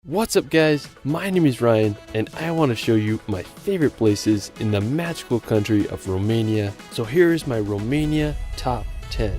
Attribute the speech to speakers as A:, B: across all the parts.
A: What's up guys, my name is Ryan and I want to show you my favorite places in the magical country of Romania. So here is my Romania top 10.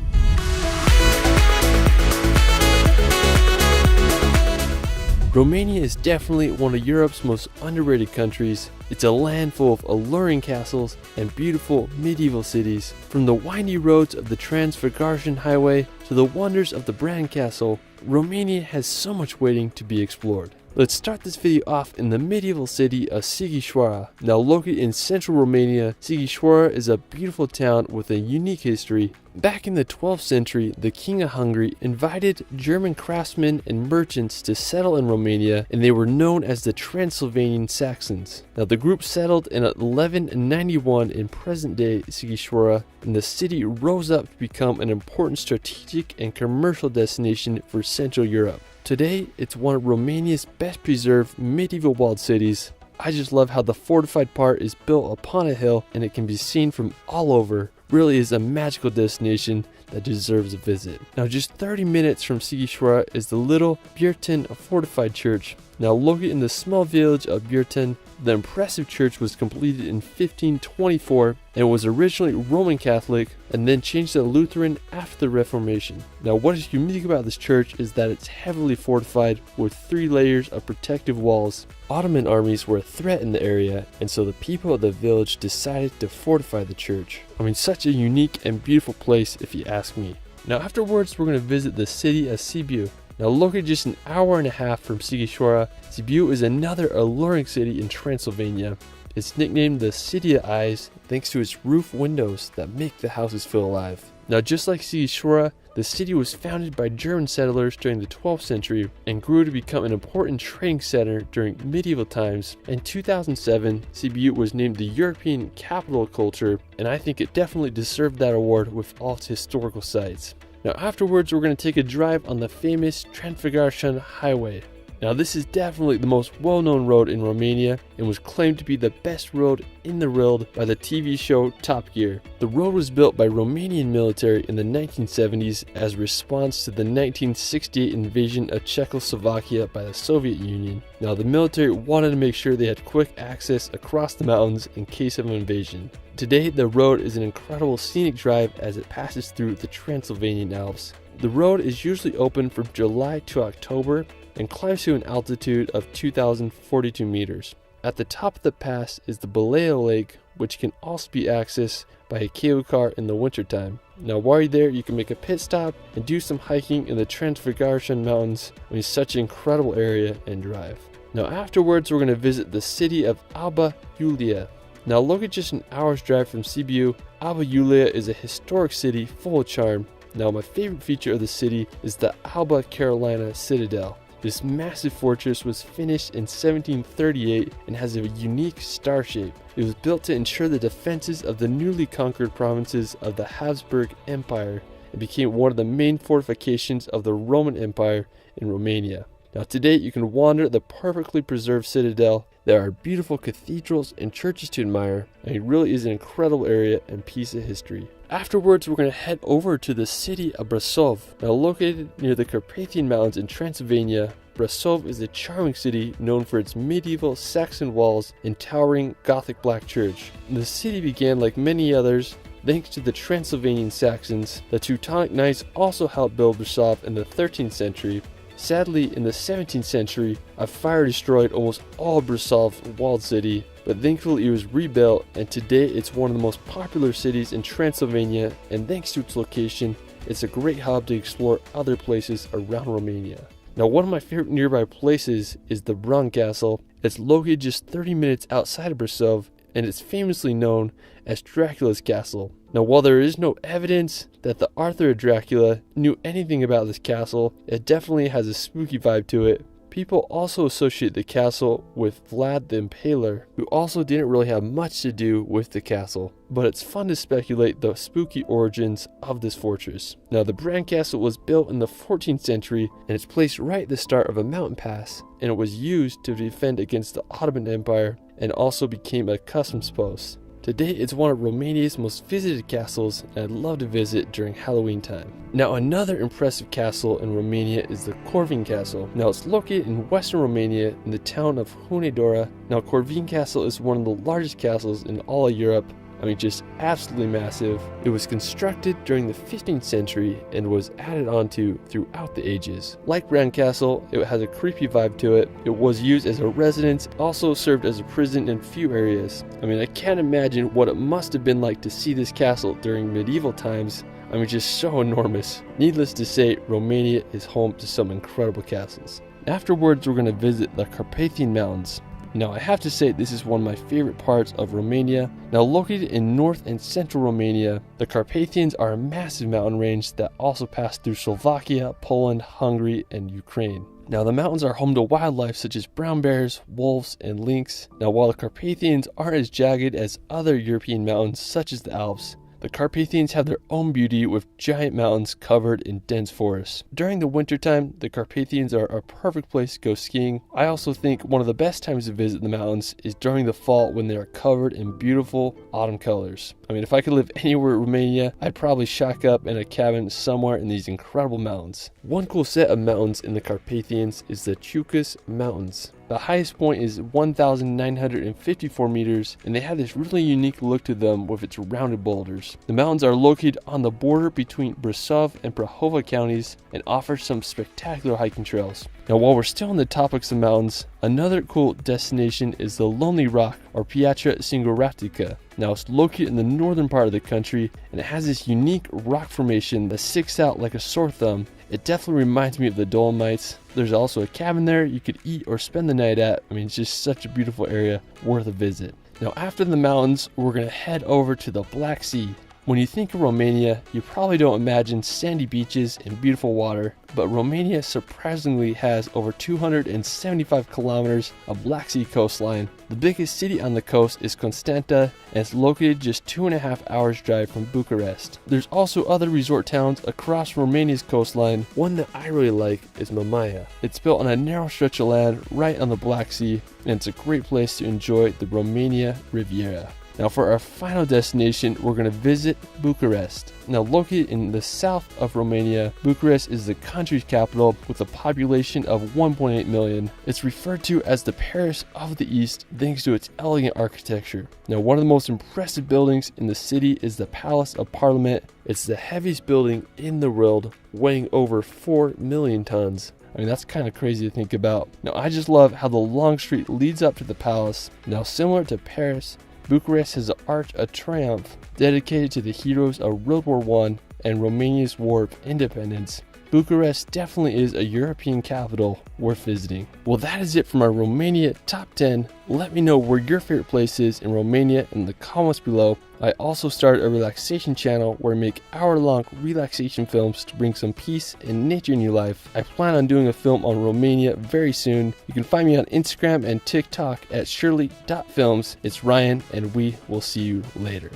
A: Romania is definitely one of Europe's most underrated countries. It's a land full of alluring castles and beautiful medieval cities. From the windy roads of the Trans-Făgărașan Highway to the wonders of the Bran Castle, Romania has so much waiting to be explored. Let's start this video off in the medieval city of Sighișoara. Now located in central Romania, Sighișoara is a beautiful town with a unique history. Back in the 12th century, the King of Hungary invited German craftsmen and merchants to settle in Romania, and they were known as the Transylvanian Saxons. Now the group settled in 1191 in present-day Sighișoara, and the city rose up to become an important strategic and commercial destination for Central Europe. Today, it's one of Romania's best preserved medieval walled cities. I just love how the fortified part is built upon a hill and it can be seen from all over. Really is a magical destination that deserves a visit. Now just 30 minutes from Sighișoara is the little Biertan fortified church. Now located in the small village of Biertan, the impressive church was completed in 1524 and was originally Roman Catholic and then changed to Lutheran after the Reformation. Now what is unique about this church is that it's heavily fortified with 3 layers of protective walls. Ottoman armies were a threat in the area, and so the people of the village decided to fortify the church. I mean, such a unique and beautiful place if you ask me. Now afterwards we're going to visit the city of Sibiu. Now located just an hour and a half from Sighișoara, Sibiu is another alluring city in Transylvania. It's nicknamed the City of Eyes thanks to its roof windows that make the houses feel alive. Now just like Sighișoara, the city was founded by German settlers during the 12th century and grew to become an important trading center during medieval times. In 2007, Sibiu was named the European Capital of Culture, and I think it definitely deserved that award with all its historical sites. Now afterwards we're going to take a drive on the famous Trans-Făgărașan Highway. Now this is definitely the most well-known road in Romania and was claimed to be the best road in the world by the TV show Top Gear. The road was built by Romanian military in the 1970s as a response to the 1968 invasion of Czechoslovakia by the Soviet Union. Now the military wanted to make sure they had quick access across the mountains in case of an invasion. Today the road is an incredible scenic drive as it passes through the Transylvanian Alps. The road is usually open from July to October and climbs to an altitude of 2,042 meters. At the top of the pass is the Baleo Lake, which can also be accessed by a cable car in the wintertime. Now while you're there, you can make a pit stop and do some hiking in the Trans-Făgărașan Mountains, which is such an incredible area and drive. Now afterwards, we're going to visit the city of Alba Iulia. Now located just an hour's drive from Sibiu, Alba Iulia is a historic city full of charm. Now my favorite feature of the city is the Alba Carolina Citadel. This massive fortress was finished in 1738 and has a unique star shape. It was built to ensure the defenses of the newly conquered provinces of the Habsburg Empire and became one of the main fortifications of the Roman Empire in Romania. Now today you can wander the perfectly preserved citadel. There are beautiful cathedrals and churches to admire, and it really is an incredible area and piece of history. Afterwards, we're going to head over to the city of Brasov. Now located near the Carpathian Mountains in Transylvania, Brasov is a charming city known for its medieval Saxon walls and towering Gothic black church. The city began like many others thanks to the Transylvanian Saxons. The Teutonic Knights also helped build Brasov in the 13th century. Sadly, in the 17th century, a fire destroyed almost all of Brasov's walled city, but thankfully it was rebuilt, and today it's one of the most popular cities in Transylvania, and thanks to its location, it's a great hub to explore other places around Romania. Now one of my favorite nearby places is the Bran Castle. It's located just 30 minutes outside of Brasov, and it's famously known as Dracula's castle. Now while there is no evidence that the author of Dracula knew anything about this castle, it definitely has a spooky vibe to it. People also associate the castle with Vlad the Impaler, who also didn't really have much to do with the castle. But it's fun to speculate the spooky origins of this fortress. Now the Bran Castle was built in the 14th century and it's placed right at the start of a mountain pass, and it was used to defend against the Ottoman Empire and also became a customs post. Today it's one of Romania's most visited castles, and I'd love to visit during Halloween time. Now another impressive castle in Romania is the Corvin Castle. Now it's located in western Romania in the town of Hunedoara. Now Corvin Castle is one of the largest castles in all of Europe. I mean, just absolutely massive. It was constructed during the 15th century and was added onto throughout the ages. Like Grand Castle, it has a creepy vibe to it. It was used as a residence, also served as a prison in few areas. I mean, I can't imagine what it must have been like to see this castle during medieval times. I mean, just so enormous. Needless to say, Romania is home to some incredible castles. Afterwards, we're going to visit the Carpathian Mountains. Now I have to say this is one of my favorite parts of Romania. Now located in north and central Romania, the Carpathians are a massive mountain range that also pass through Slovakia, Poland, Hungary, and Ukraine. Now the mountains are home to wildlife such as brown bears, wolves, and lynx. Now while the Carpathians aren't as jagged as other European mountains such as the Alps, the Carpathians have their own beauty with giant mountains covered in dense forests. During the wintertime, the Carpathians are a perfect place to go skiing. I also think one of the best times to visit the mountains is during the fall when they are covered in beautiful autumn colors. I mean, if I could live anywhere in Romania, I'd probably shack up in a cabin somewhere in these incredible mountains. One cool set of mountains in the Carpathians is the Ciucas Mountains. The highest point is 1,954 meters, and they have this really unique look to them with its rounded boulders. The mountains are located on the border between Brasov and Prahova counties and offer some spectacular hiking trails. Now while we're still on the topics of mountains, another cool destination is the Lonely Rock, or Piatra Singuratica. Now it's located in the northern part of the country, and it has this unique rock formation that sticks out like a sore thumb. It definitely reminds me of the Dolomites. There's also a cabin there you could eat or spend the night at. I mean, it's just such a beautiful area, worth a visit. Now after the mountains, we're going to head over to the Black Sea. When you think of Romania, you probably don't imagine sandy beaches and beautiful water, but Romania surprisingly has over 275 kilometers of Black Sea coastline. The biggest city on the coast is Constanta, and it's located just 2.5 hours drive from Bucharest. There's also other resort towns across Romania's coastline. One that I really like is Mamaia. It's built on a narrow stretch of land right on the Black Sea, and it's a great place to enjoy the Romania Riviera. Now for our final destination, we're going to visit Bucharest. Now located in the south of Romania, Bucharest is the country's capital with a population of 1.8 million. It's referred to as the Paris of the East thanks to its elegant architecture. Now one of the most impressive buildings in the city is the Palace of Parliament. It's the heaviest building in the world, weighing over 4 million tons. I mean, that's kind of crazy to think about. Now I just love how the long street leads up to the palace. Now similar to Paris, Bucharest has an Arch of Triumph dedicated to the heroes of World War I and Romania's War of Independence. Bucharest definitely is a European capital worth visiting. Well, that is it from our Romania Top 10. Let me know where your favorite place is in Romania in the comments below. I also started a relaxation channel where I make hour-long relaxation films to bring some peace and nature in your life. I plan on doing a film on Romania very soon. You can find me on Instagram and TikTok at shirley.films. It's Ryan, and we will see you later.